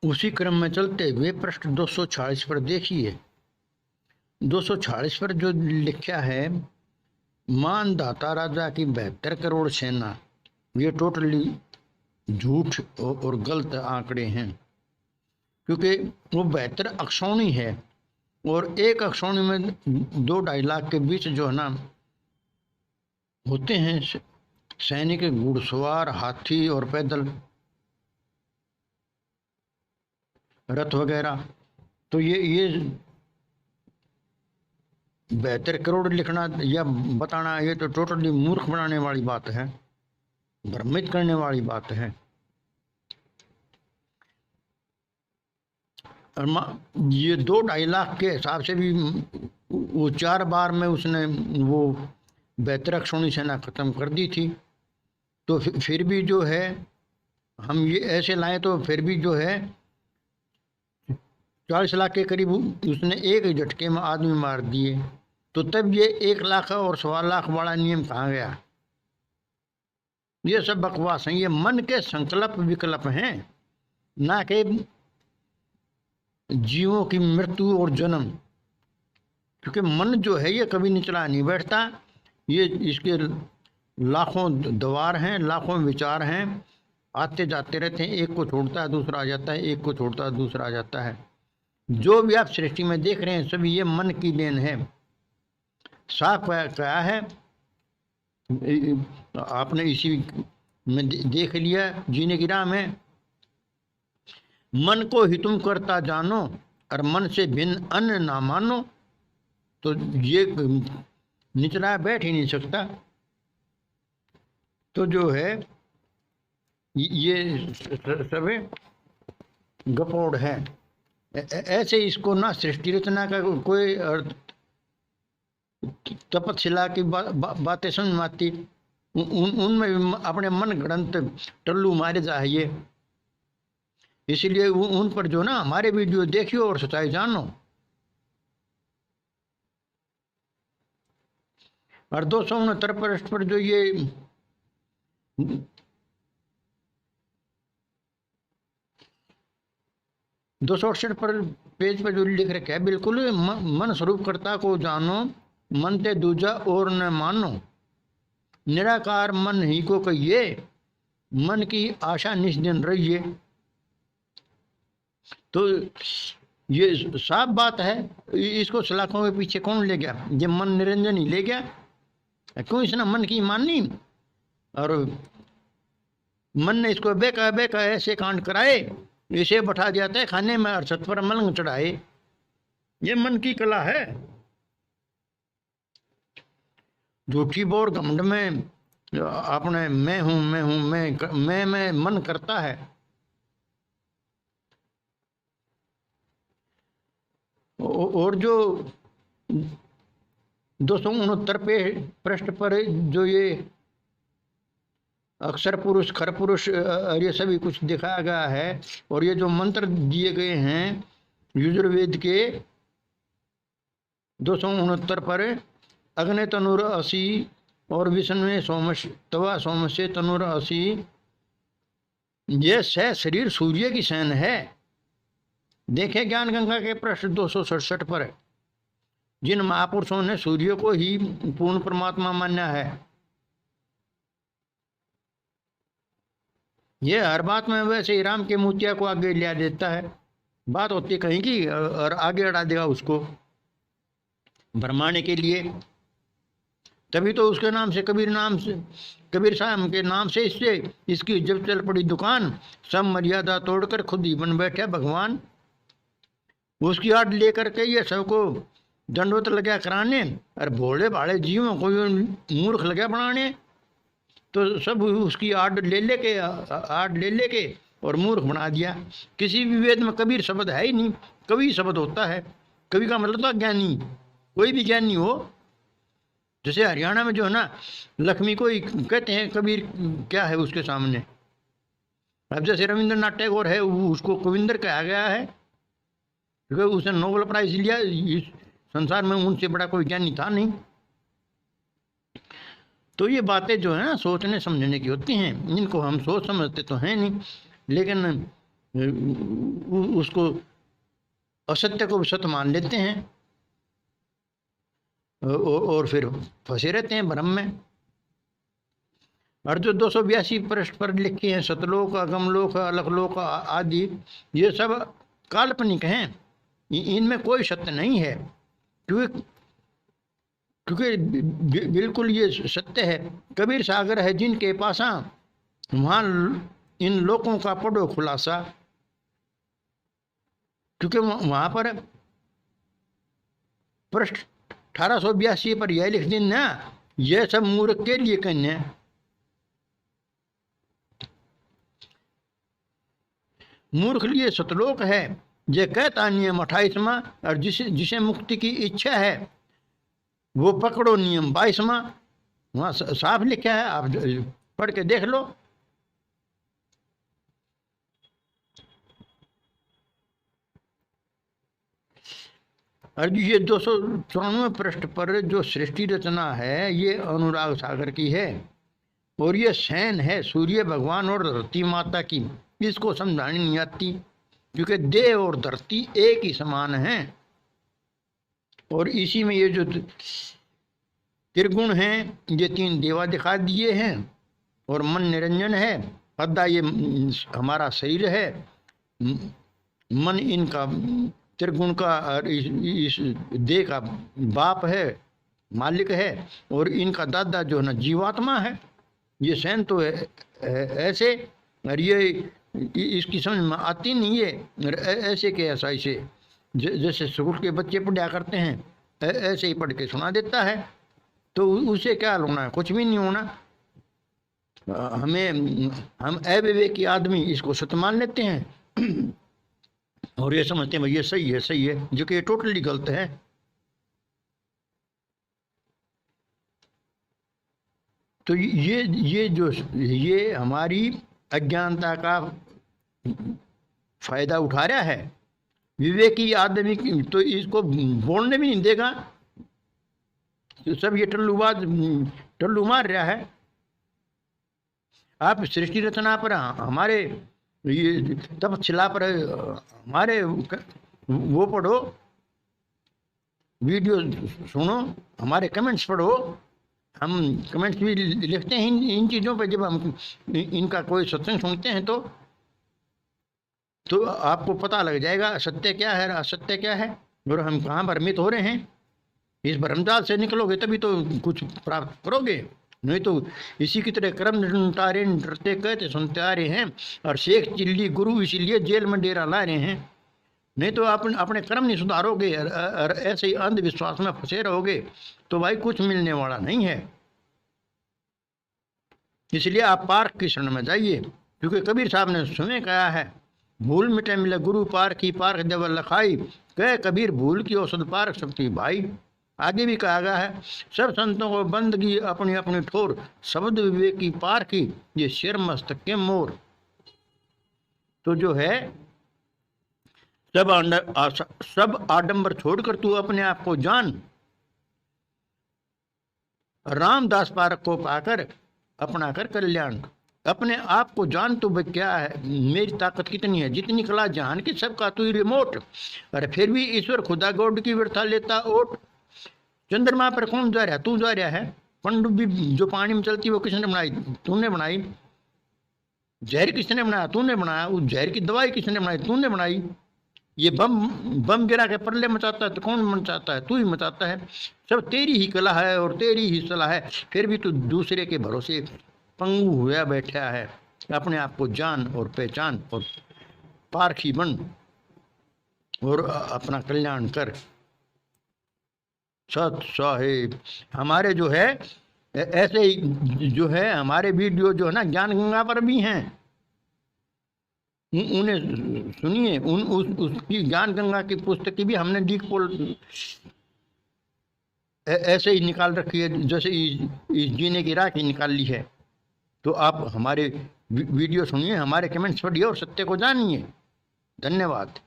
उसी क्रम में चलते हुए पृष्ठ 246 पर देखिए। 246 पर जो लिखा है, मानधाता राजा की 72 करोड़ सेना, ये टोटली झूठ और गलत आंकड़े हैं, क्योंकि वो 72 अक्षौणी है और एक अक्षौणी में 2-2.5 लाख के बीच जो है ना होते हैं सैनिक, घुड़सवार, हाथी और पैदल रथ वगैरह। तो ये 72 करोड़ लिखना या बताना, ये तो टोटली मूर्ख बनाने वाली बात है, भ्रमित करने वाली बात है। और ये 2-2.5 लाख के हिसाब से भी वो 4 बार में उसने वो 72 अक्षौणी सेना खत्म कर दी थी। तो फिर भी जो है हम ये ऐसे लाए तो फिर भी जो है 40 लाख के करीब उसने एक ही झटके में आदमी मार दिए। तो तब ये 1 लाख और 1.25 लाख वाला नियम कहाँ गया? ये सब बकवास है, ये मन के संकल्प विकल्प हैं, ना कि जीवों की मृत्यु और जन्म। क्योंकि मन जो है ये कभी निचला नहीं बैठता, ये इसके लाखों द्वार हैं, लाखों विचार हैं, आते जाते रहते हैं, एक को छोड़ता है दूसरा आ जाता है, एक को छोड़ता है दूसरा आ जाता है। जो भी आप सृष्टि में देख रहे हैं सब ये मन की देन है। साफ क्या है, आपने इसी में देख लिया जीने की राह में, मन को ही तुम करता जानो और मन से भिन्न अन्य ना मानो। तो ये निचला बैठ ही नहीं सकता। तो जो है ये सब गपोड़ है। ऐसे इसको ना सृष्टि रचना का कोई अर्थ, तपशिला की बातें समझ में आती, उनमें अपने मन गढ़ंत टल्लू मारे चाहिए। इसीलिए उन पर जो ना हमारे वीडियो देखियो और सच्चाई जानो। और 269 पृष्ठ पर जो ये 268 पर पेज पर जो लिख रखा है, बिल्कुल मन स्वरूप कर्ता को जानो, मन ते दूजा और न मानो, निराकार मन ही को कहिए, मन की आशा निष्दिन रहिए। तो ये साफ बात है, इसको सलाखों के पीछे कौन ले गया? ये मन निरंजन ही ले गया। क्यों इसने मन की मानी और मन ने इसको बेका बेका ऐसे कांड कराए, इसे बैठा जाता है खाने में और छत पर मलंग चढ़ाए। ये मन की कला है। झूठी बोर घमंड में अपने मैं हूं मैं हूं मैं मन करता है। और जो 269 पृष्ठ पर जो ये अक्षर पुरुष, खर पुरुष और ये सभी कुछ दिखाया गया है, और ये जो मंत्र दिए गए हैं यजुर्वेद के 269 पर, अग्नि तनुर असी और विष्णु सोमश तवा सोमस्य तनुर असी, ये शरीर सूर्य की सेन है। देखे ज्ञान गंगा के पृष्ठ 267 पर, जिन महापुरुषों ने सूर्य को ही पूर्ण परमात्मा माना है। ये हर बात में वैसे ही राम के मोतिया को आगे लिया देता है। बात होती कहीं की और आगे अड़ा देगा उसको भरमाने के लिए। तभी तो उसके नाम से कबीर साहब के नाम से इसकी जब चल पड़ी दुकान, सब मर्यादा तोड़कर खुद ही बन बैठा भगवान। उसकी आड़ लेकर के ये सबको दंडवत लगा कराने और भोले भाले जीवों को मूर्ख लगा बनाने। तो सब उसकी आड़ ले लेके और मूर्ख बना दिया। किसी भी वेद में कबीर शब्द है ही नहीं। कवि शब्द होता है, कवि का मतलब था ज्ञानी, कोई भी ज्ञानी हो। जैसे हरियाणा में जो है ना लक्ष्मी को ही कहते हैं कबीर, क्या है उसके सामने। अब जैसे रविंद्रनाथ टैगोर है, उसको कविंदर कहा गया है क्योंकि उसने नोबेल प्राइज लिया। इस संसार में उनसे बड़ा कोई ज्ञानी था नहीं। तो ये बातें जो है ना सोचने समझने की होती हैं। इनको हम सोच समझते तो हैं नहीं, लेकिन उसको असत्य को सत्य मान लेते हैं और फिर फंसे रहते हैं भ्रम में। और जो 282 पृष्ठ पर लिखे हैं सतलोक, अगमलोक, अलखलोक आदि, ये सब काल्पनिक हैं, इनमें कोई सत्य नहीं है। क्योंकि बिल्कुल ये सत्य है। कबीर सागर है जिनके पासा, वहाँ इन लोकों का पढ़ो खुलासा। क्योंकि वहाँ पर पृष्ठ 1882 पर यह लिख दिन ना, यह सब मूर्ख के लिए कहने। मूर्ख लिए सतलोक है, ये कहता नियम 28वां, और जिसे मुक्ति की इच्छा है वो पकड़ो नियम 22वां। वहाँ साफ लिखा है, आप पढ़ के देख लो। और ये 294 पृष्ठ पर जो सृष्टि रचना है ये अनुराग सागर की है, और ये शयन है सूर्य भगवान और धरती माता की। इसको समझानी नहीं आती, क्योंकि देव और धरती एक ही समान हैं। और इसी में ये जो त्रिगुण हैं, ये 3 देवा दिखा दिए हैं, और मन निरंजन है। अद्दा ये हमारा शरीर है, मन इनका त्रिगुण का और इस देह का बाप है, मालिक है, और इनका दादा जो है ना जीवात्मा है। ये शयन तो है ऐसे, और ये इसकी समझ में आती नहीं है। ऐसे के ऐसा इसे जैसे स्कूल के बच्चे पढ़ा करते हैं, ऐसे ही पढ़ के सुना देता है। तो उसे क्या होना है, कुछ भी नहीं होना। हम अविवेकी आदमी इसको सत्य मान लेते हैं और ये समझते हैं भाई ये सही है, सही है, जो कि ये टोटली गलत है। तो ये हमारी अज्ञानता का फायदा उठा रहा है। विवेकी आदमी तो इसको बोलने भी नहीं देगा, तो सब ये टल्लू मार रहा है। आप सृष्टि रचना पर हमारे ये तपशिला पर हमारे वो पढ़ो, वीडियो सुनो, हमारे कमेंट्स पढ़ो। हम कमेंट्स भी लिखते हैं इन चीज़ों पर। जब हम इनका कोई सत्संग सुनते हैं तो आपको पता लग जाएगा सत्य क्या है, असत्य क्या है, और हम कहाँ भ्रमित हो रहे हैं। इस भ्रमजाल से निकलोगे तभी तो कुछ प्राप्त करोगे, नहीं तो इसी की तरह कर्म निरंतारे डरते कहते सुनते आ रहे हैं, और शेख चिल्ली गुरु इसीलिए जेल में डेरा ला रहे हैं। नहीं तो आप अपने कर्म नहीं सुधारोगे और ऐसे ही अंधविश्वास में फंसे रहोगे तो भाई कुछ मिलने वाला नहीं है। इसलिए आप पार्क की शरण में जाइए, क्योंकि कबीर साहब ने सुने कहा है, भूल मिटे मिले गुरु पार की पार्क जब लखाई, कह कबीर भूल की औसत पार्क सबकी भाई। आगे भी कहा गया है, सब संतों को बंदगी अपनी अपनी ठोर, शब्द विवेक की पार की ये सिर मस्तक के मोर। तो जो है सब आडंबर छोड़कर तू अपने आप को जान, रामदास पारक को पाकर अपना कर कल्याण। अपने आप को जान तो भाई क्या है, मेरी ताकत कितनी है, जितनी कला जहान की सबका तू ही रिमोट। अरे फिर भी ईश्वर खुदा गौड की व्यर्था लेता ओट। चंद्रमा पर कौन जा रहा है, तू जा रहा है। पनडुब्बी जो पानी में चलती वो किसने बनाई, तूने बनाई। जहर किसने बनाया, तूने बनाया। उस जहर की दवाई किसने बनाई, तूने बनाई। ये बम गिरा के परले मचाता है तो कौन मचाता है, तू ही मचाता है। सब तेरी ही कला है और तेरी ही सलाह है, फिर भी तू दूसरे के भरोसे पंगु हुआ बैठा है। अपने आप को जान और पहचान और पारखी बन और अपना कल्याण कर। सत साहेब हमारे जो है ऐसे ही जो है हमारे वीडियो जो है ना ज्ञान गंगा पर भी हैं, उन्हें सुनिए। उसकी ज्ञान गंगा की पुस्तक की भी हमने डीक पोल ऐसे ही निकाल रखी है जैसे इस जीने की राह की निकाल ली है। तो आप हमारे वीडियो सुनिए, हमारे कमेंट्स पढ़िए और सत्य को जानिए। धन्यवाद।